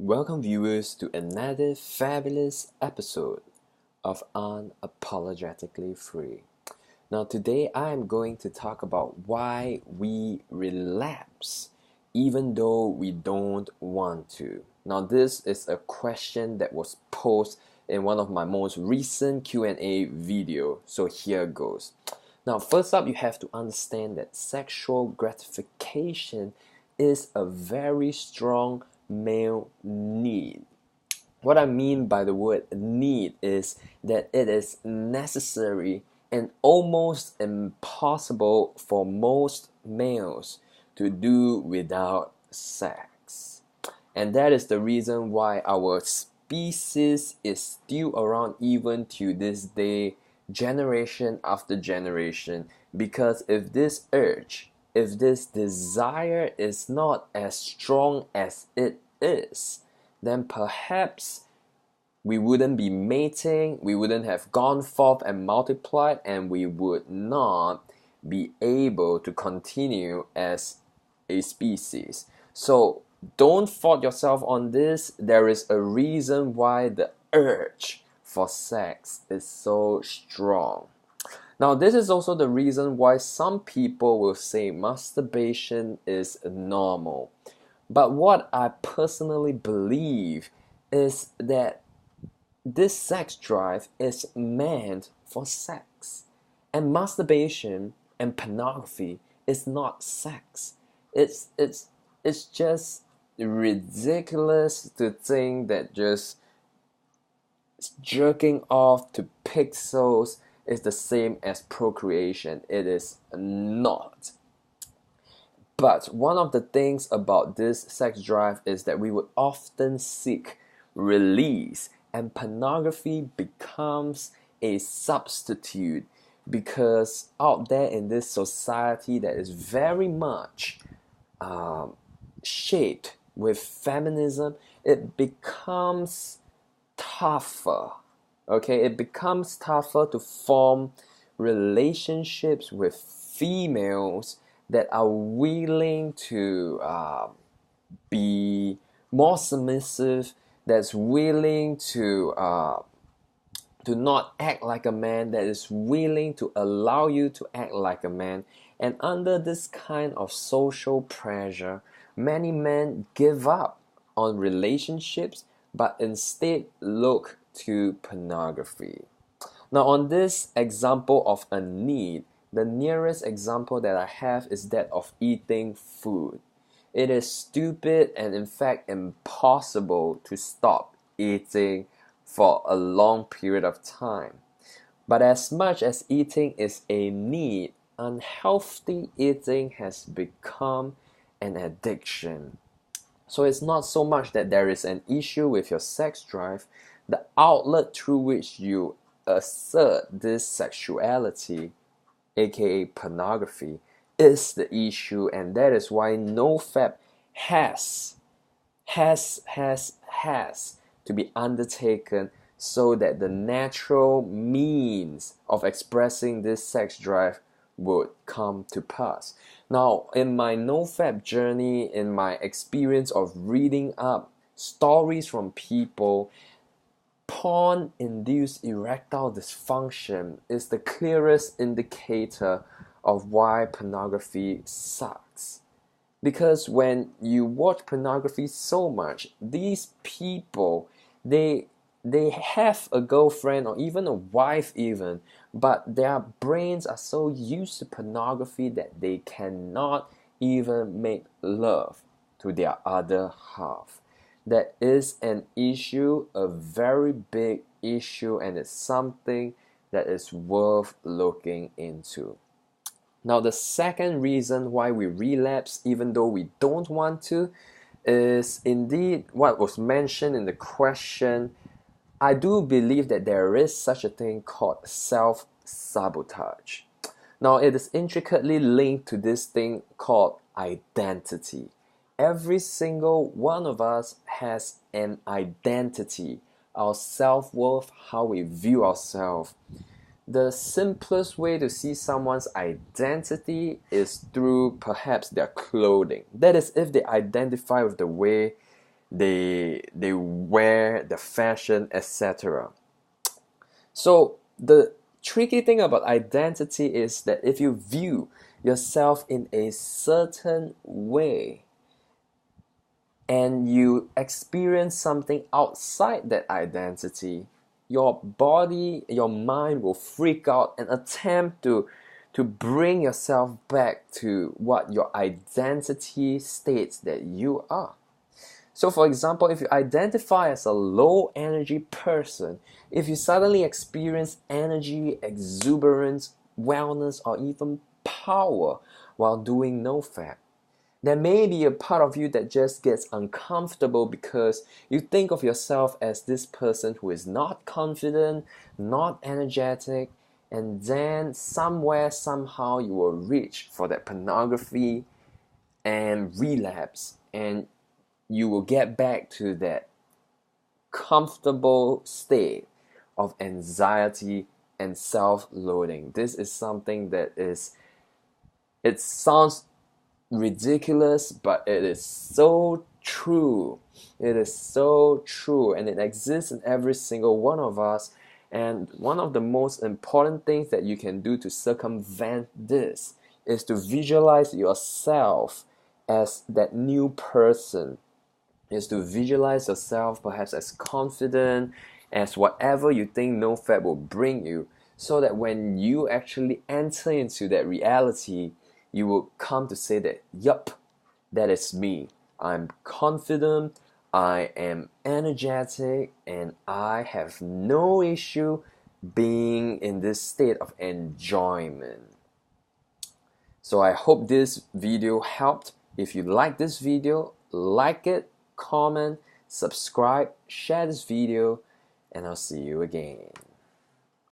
Welcome, viewers, to another fabulous episode of Unapologetically Free. Now, today I am going to talk about why we relapse even though we don't want to. Now, this is a question that was posed in one of my most recent Q&A video, so here goes. Now, first up, you have to understand that sexual gratification is a very strong male need. What I mean by the word need is that it is necessary and almost impossible for most males to do without sex. And that is the reason why our species is still around even to this day, generation after generation. Because if this urge, if this desire is not as strong as it is, then perhaps we wouldn't be mating, we wouldn't have gone forth and multiplied, and we would not be able to continue as a species. So don't fault yourself on this. There is a reason why the urge for sex is so strong. Now, this is also the reason why some people will say masturbation is normal. But what I personally believe is that this sex drive is meant for sex. And masturbation and pornography is not sex. It's just ridiculous to think that just jerking off to pixels is the same as procreation. It is not. But one of the things about this sex drive is that we would often seek release, and pornography becomes a substitute because out there in this society that is very much shaped with feminism, it becomes tougher. Okay, it becomes tougher to form relationships with females that are willing to be more submissive, that's willing to not act like a man, that is willing to allow you to act like a man. And under this kind of social pressure, many men give up on relationships but instead look to pornography. Now, on this example of a need, the nearest example that I have is that of eating food. It is stupid and in fact impossible to stop eating for a long period of time. But as much as eating is a need, unhealthy eating has become an addiction. So it's not so much that there is an issue with your sex drive. The outlet through which you assert this sexuality, aka pornography, is the issue, and that is why NoFap has to be undertaken so that the natural means of expressing this sex drive would come to pass. Now, in my NoFap journey, in my experience of reading up stories from people, porn-induced erectile dysfunction is the clearest indicator of why pornography sucks. Because when you watch pornography so much, these people, they have a girlfriend or even a wife even, but their brains are so used to pornography that they cannot even make love to their other half. That is an issue, a very big issue, and it's something that is worth looking into. Now, the second reason why we relapse even though we don't want to is indeed what was mentioned in the question. I do believe that there is such a thing called self-sabotage. Now, it is intricately linked to this thing called identity. Every single one of us has an identity, our self-worth, how we view ourselves. The simplest way to see someone's identity is through perhaps their clothing. That is, if they identify with the way they wear, the fashion, etc. So the tricky thing about identity is that if you view yourself in a certain way and you experience something outside that identity, your body, your mind will freak out and attempt to bring yourself back to what your identity states that you are. So for example, if you identify as a low energy person, if you suddenly experience energy, exuberance, wellness, or even power while doing NoFap, there may be a part of you that just gets uncomfortable because you think of yourself as this person who is not confident, not energetic, and then somewhere, somehow you will reach for that pornography and relapse, and you will get back to that comfortable state of anxiety and self-loathing. This is something that it sounds ridiculous, but it is so true. It is so true, and it exists in every single one of us. And one of the most important things that you can do to circumvent this is to visualize yourself as that new person, is to visualize yourself perhaps as confident as whatever you think NoFap will bring you, so that when you actually enter into that reality, you will come to say that, yup, that is me. I'm confident, I am energetic, and I have no issue being in this state of enjoyment. So I hope this video helped. If you like this video, like it, comment, subscribe, share this video, and I'll see you again.